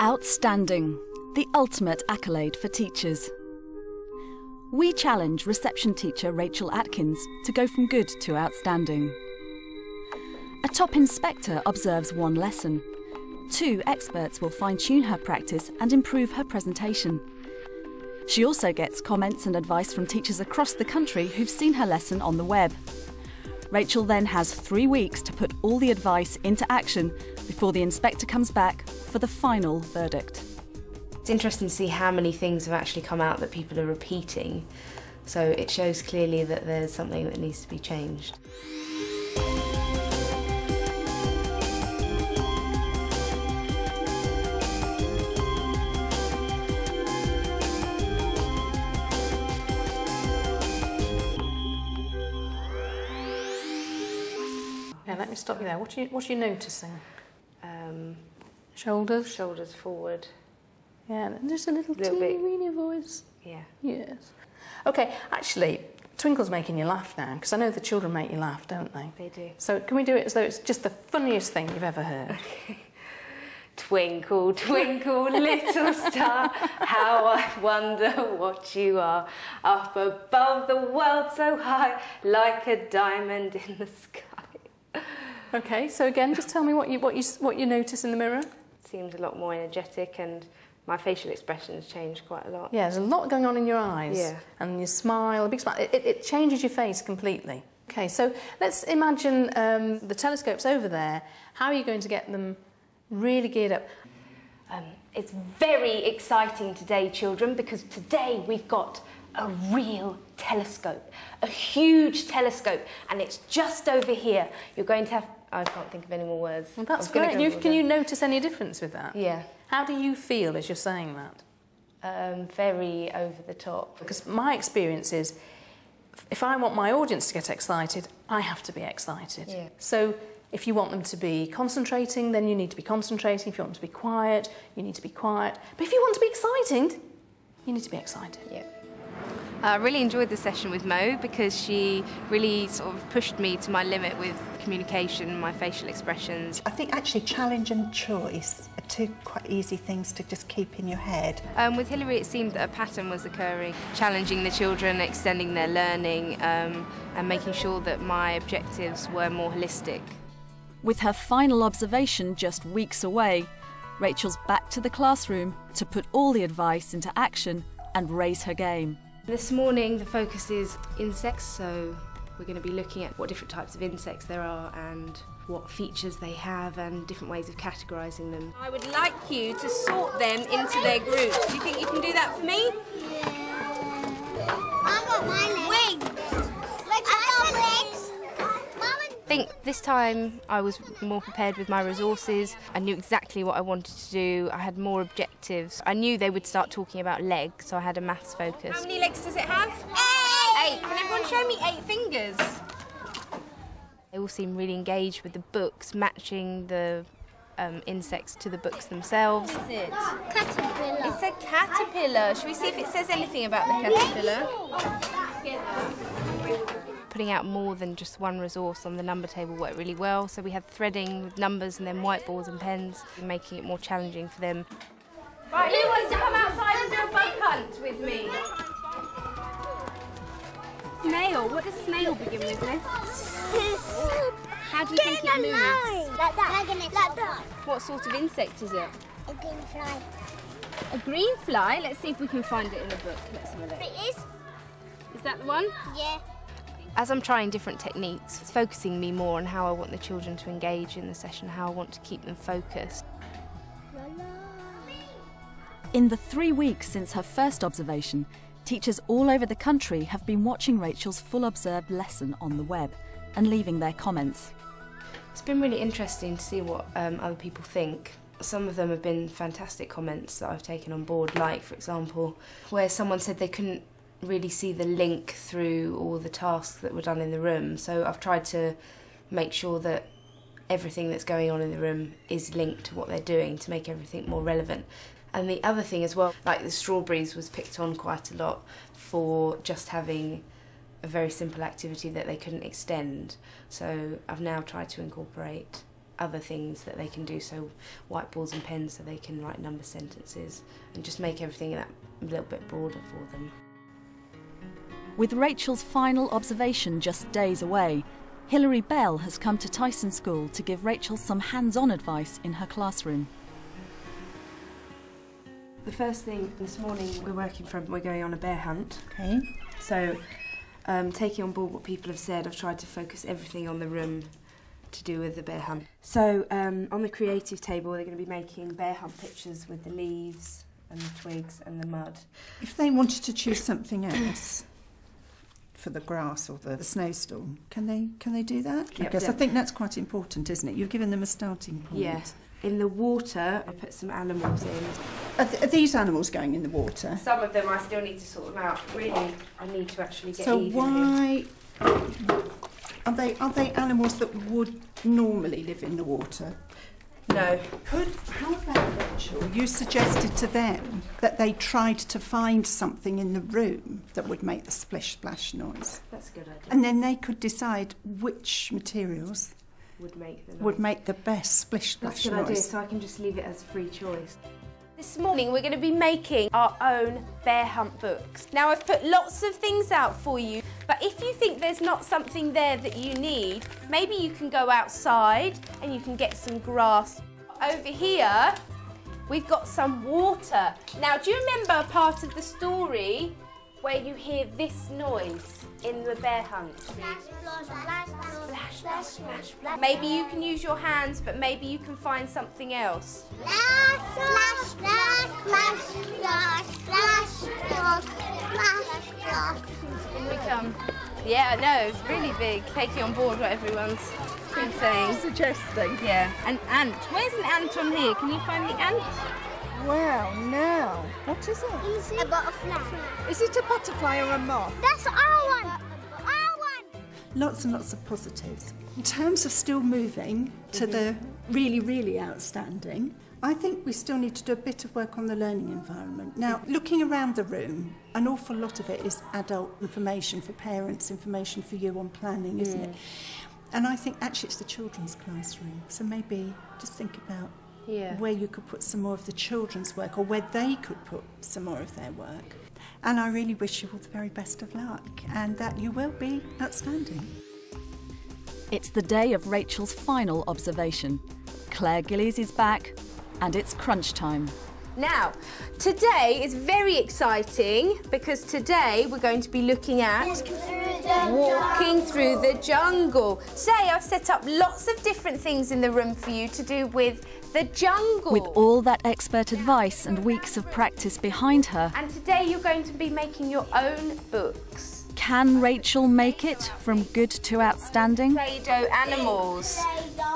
Outstanding, the ultimate accolade for teachers. We challenge reception teacher Rachel Atkins to go from good to outstanding. A top inspector observes one lesson. 2 experts will fine-tune her practice and improve her presentation. She also gets comments and advice from teachers across the country who've seen her lesson on the web. Rachel then has 3 weeks to put all the advice into action before the inspector comes back for the final verdict. It's interesting to see how many things have actually come out that people are repeating, so it shows clearly that there's something that needs to be changed. Yeah, let me stop you there. What are you noticing? Shoulders? Shoulders forward. Yeah, and just a little teeny voice. Yeah. Yes. OK, actually, Twinkle's making you laugh now, because I know the children make you laugh, don't they? They do. So can we do it as though it's just the funniest thing you've ever heard? Okay. Twinkle, twinkle, little star, how I wonder what you are, up above the world so high, like a diamond in the sky. OK, so again, just tell me what you notice in the mirror. Seems a lot more energetic, and my facial expression has changed quite a lot. Yeah, there's a lot going on in your eyes. Yeah. And your smile, a big smile. It changes your face completely. OK, so let's imagine the telescope's over there. How are you going to get them really geared up? It's very exciting today, children, because today we've got a real telescope, a huge telescope, and it's just over here. You're going to have... I can't think of any more words. Well, that's great. Can you notice any difference with that? Yeah. How do you feel as you're saying that? Very over the top. Because my experience is, if I want my audience to get excited, I have to be excited. Yeah. So if you want them to be concentrating, then you need to be concentrating. If you want them to be quiet, you need to be quiet. But if you want to be excited, you need to be excited. Yeah. I really enjoyed the session with Mo because she really sort of pushed me to my limit with communication, my facial expressions. I think actually challenge and choice are 2 quite easy things to just keep in your head. With Hilary, it seemed that a pattern was occurring, challenging the children, extending their learning, and making sure that my objectives were more holistic. With her final observation just weeks away, Rachel's back to the classroom to put all the advice into action and raise her game. This morning the focus is insects, so we're going to be looking at what different types of insects there are and what features they have and different ways of categorising them. I would like you to sort them into their groups. Do you think you can do that for me? Yeah. I got my legs. Wings. I got legs. I think this time I was more prepared with my resources. I knew exactly what I wanted to do. I had more objectives. I knew they would start talking about legs, so I had a maths focus. How many legs does it have? 8! Can everyone show me 8 fingers? They all seem really engaged with the books, matching the insects to the books themselves. What is it? Caterpillar. It's a caterpillar. Should we see if it says anything about the caterpillar? Putting out more than just one resource on the number table worked really well. So we had threading with numbers and then whiteboards and pens, making it more challenging for them. Right, who wants to come outside and do a bug hunt with me? Snail. What does snail begin with, Liz? How do you think it moves? Like that. Like that. What sort of insect is it? A green fly. A green fly? Let's see if we can find it in the book. Let's have a look. It is? Is that the one? Yeah. As I'm trying different techniques, it's focusing me more on how I want the children to engage in the session, how I want to keep them focused. In the 3 weeks since her first observation, teachers all over the country have been watching Rachel's full observed lesson on the web and leaving their comments. It's been really interesting to see what other people think. Some of them have been fantastic comments that I've taken on board, like, for example, where someone said they couldn't really see the link through all the tasks that were done in the room. So I've tried to make sure that everything that's going on in the room is linked to what they're doing to make everything more relevant. And the other thing as well, like the strawberries was picked on quite a lot for just having a very simple activity that they couldn't extend. So I've now tried to incorporate other things that they can do, so whiteboards and pens so they can write number sentences, and just make everything that a little bit broader for them. With Rachel's final observation just days away, Hilary Bell has come to Tyson School to give Rachel some hands-on advice in her classroom. The first thing this morning we're going on a bear hunt. Okay. So taking on board what people have said, I've tried to focus everything on the room to do with the bear hunt. So on the creative table they're going to be making bear hunt pictures with the leaves and the twigs and the mud. If they wanted to choose something else for the grass or the snowstorm, can they do that? Yep, Because yep. I think that's quite important, isn't it? You've given them a starting point. Yeah. In the water, I put some animals in. Are these animals going in the water? Some of them I still need to sort them out. Really, I need to actually get So even why are they animals that would normally live in the water? No. How about, Rachel, you suggested to them that they tried to find something in the room that would make the splish-splash noise. That's a good idea. And then they could decide which materials Would make the best splish-splash That's a good noise. idea, so I can just leave it as free choice. This morning we're going to be making our own bear hunt books. Now I've put lots of things out for you, but if you think there's not something there that you need, maybe you can go outside and you can get some grass. Over here we've got some water. Now do you remember part of the story where you hear this noise in the bear hunt? Splash, splash, splash, splash, splash, splash. Maybe you can use your hands, but maybe you can find something else. Splash, splash, splash, splash, splash, splash, splash, splash, splash. In we come. Yeah, no, it's really big. Taking on board what everyone's been saying. Suggesting. Yeah, an ant. Where's an ant on here? Can you find the ant? Wow, now. What is it? A butterfly. Is it a butterfly or a moth? That's our one. Our one. Lots and lots of positives. In terms of still moving to the really, really outstanding, I think we still need to do a bit of work on the learning environment. Now, looking around the room, an awful lot of it is adult information for parents, information for you on planning, isn't it? And I think actually it's the children's classroom. So maybe just think about where you could put some more of the children's work, or where they could put some more of their work. And I really wish you all the very best of luck, and that you will be outstanding. It's the day of Rachel's final observation. Claire Gillies is back, and it's crunch time. Now, today is very exciting because today we're going to be looking at walking through the jungle. Today I've set up lots of different things in the room for you to do with the jungle. With all that expert advice and weeks of practice behind her, And today you're going to be making your own books. can Rachel make it from good to outstanding? Play-Doh animals.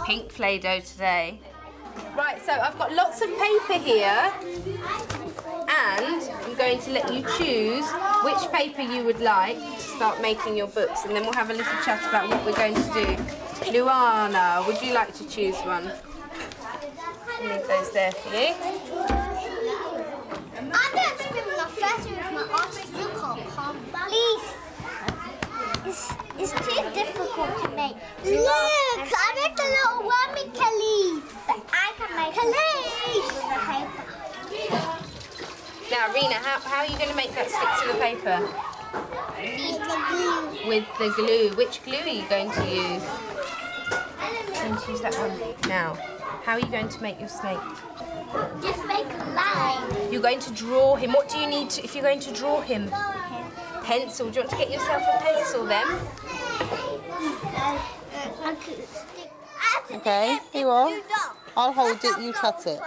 Pink Play-Doh today. Right, so I've got lots of paper here and I'm going to let you choose which paper you would like to start making your books, and then we'll have a little chat about what we're going to do. Luana, would you like to choose one? I'll leave those there for you. I'm going to spin my first with my obstacle. Please. It's too difficult to make. Look, I made a little wormy calice. I can make calice. Now, Rena, how are you going to make that stick to the paper? With the glue. Which glue are you going to use? I'm going to use that one. Now, how are you going to make your snake? Just make a line. You're going to draw him. What do you need to, if you're going to draw him? Pencil. Do you want to get yourself a pencil then? Okay, here you are. I'll hold it, you cut it.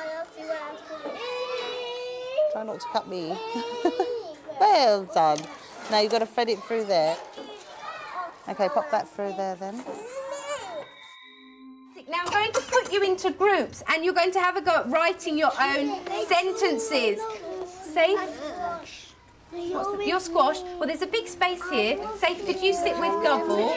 Try not to cut me. Well done. Now you've got to thread it through there. Okay, pop that through there then. Now I'm going to put you into groups and you're going to have a go at writing your own sentences. Safe? Your squash. Well, there's a big space here. Safe, could you sit with Gobble?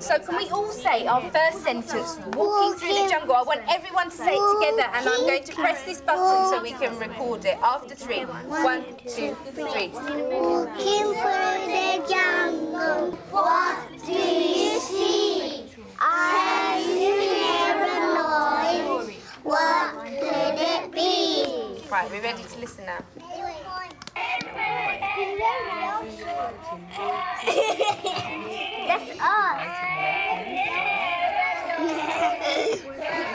So can we all say our first sentence, walking through the jungle? I want everyone to say it together and I'm going to press this button so we can record it. After 3. 1, 2, 3. Walking through the jungle, what do you see? I hear a What could it be? Right, we're ready to listen now. That's us.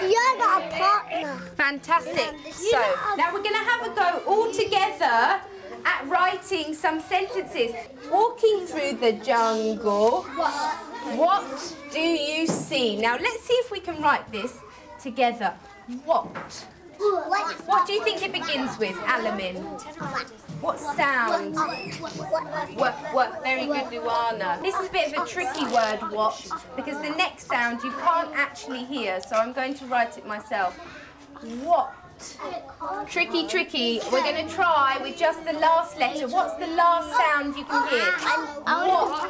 You're not a partner. Fantastic. So, now we're going to have a go all together at writing some sentences. Walking through the jungle, what do you see? Now, let's see if we can write this together. What? What do you think it begins with, Alamin? What sound? What? Very good, Luana. This is a bit of a tricky word, what, because the next sound you can't actually hear, so I'm going to write it myself. What? Tricky, tricky. We're going to try with just the last letter. What's the last sound you can hear? What?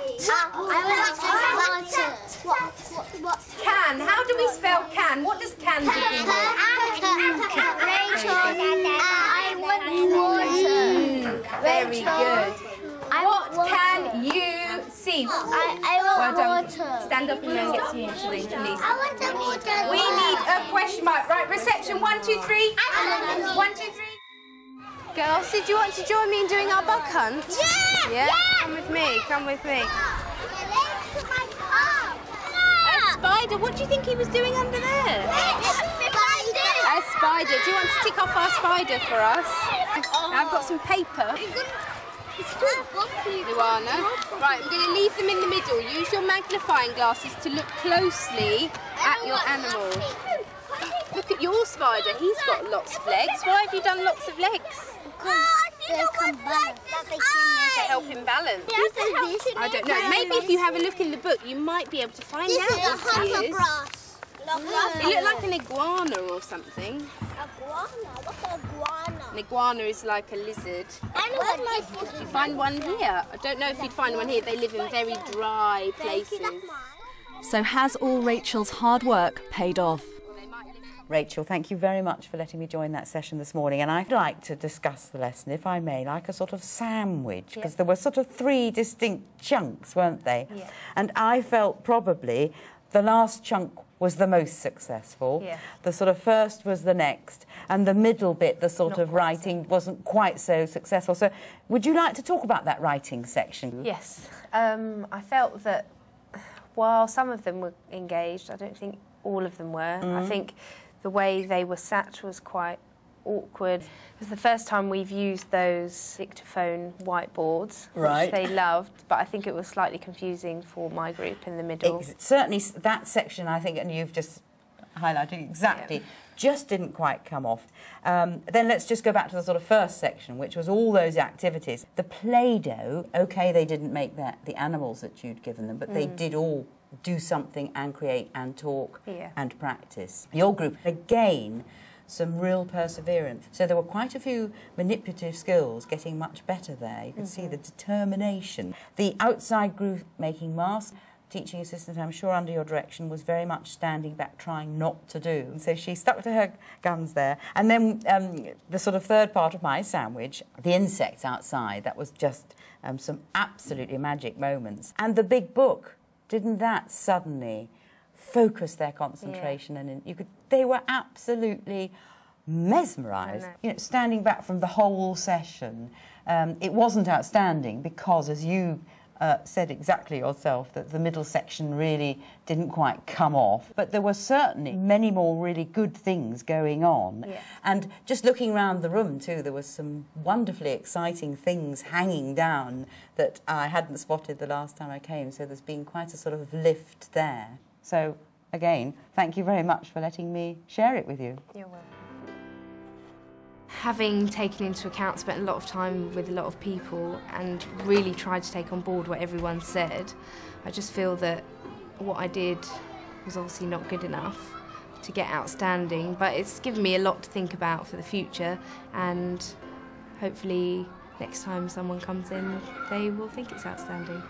Can. How do we spell can? What does can begin with? I want water. Very good. What can you see? I want water. Stand up and get some water, please. I want the water. We need a question mark. Right, reception, 1, 2, 3. 1, 2, 3. Girls, did you want to join me in doing our bug hunt? Yeah! Yeah? Come with me, come with me. A spider, what do you think he was doing under there? A spider. Do you want to tick off our spider for us? I've got some paper. Luana. Right, I'm going to leave them in the middle. Use your magnifying glasses to look closely at your animal. Look at your spider. He's got lots of legs. Why have you done lots of legs? To help him balance. I don't know. Maybe if you have a look in the book, you might be able to find out what he is. You look like an iguana or something. Iguana? What's an iguana? An iguana is like a lizard. Did you find one here? I don't know if you'd find one here. They live in very dry places. So has all Rachel's hard work paid off? Rachel, thank you very much for letting me join that session this morning. And I'd like to discuss the lesson, if I may, like a sort of sandwich, because there were sort of 3 distinct chunks, weren't they? Yeah. And I felt probably the last chunk was the most successful. Yeah. The sort of first was the next, and the middle bit, the sort of writing, wasn't quite so successful. So would you like to talk about that writing section? Yes. I felt that while some of them were engaged, I don't think all of them were. I think the way they were sat was quite awkward. It was the first time we've used those dictaphone whiteboards, Right. which they loved, but I think it was slightly confusing for my group in the middle. Certainly that section, I think, and you've just highlighted exactly, just didn't quite come off. Then let's just go back to the sort of first section, which was all those activities. The Play-Doh, OK, they didn't make the animals that you'd given them, but they did all do something and create and talk and practice. Your group, again, some real perseverance. So there were quite a few manipulative skills getting much better there. You could see the determination. The outside group making masks, teaching assistant, I'm sure under your direction, was very much standing back, trying not to do. And so she stuck to her guns there. And then the sort of third part of my sandwich, the insects outside, that was just some absolutely magic moments. And the big book, didn't that suddenly focus their concentration? And they were absolutely mesmerised. You know, standing back from the whole session, it wasn't outstanding because, as you said exactly yourself, that the middle section really didn't quite come off. But there were certainly many more really good things going on. Yeah. And just looking around the room too, there was some wonderfully exciting things hanging down that I hadn't spotted the last time I came. So there's been quite a sort of lift there. So again, thank you very much for letting me share it with you. You're welcome. Having taken into account, spent a lot of time with a lot of people and really tried to take on board what everyone said, I just feel that what I did was obviously not good enough to get outstanding, but it's given me a lot to think about for the future, and hopefully next time someone comes in, they will think it's outstanding.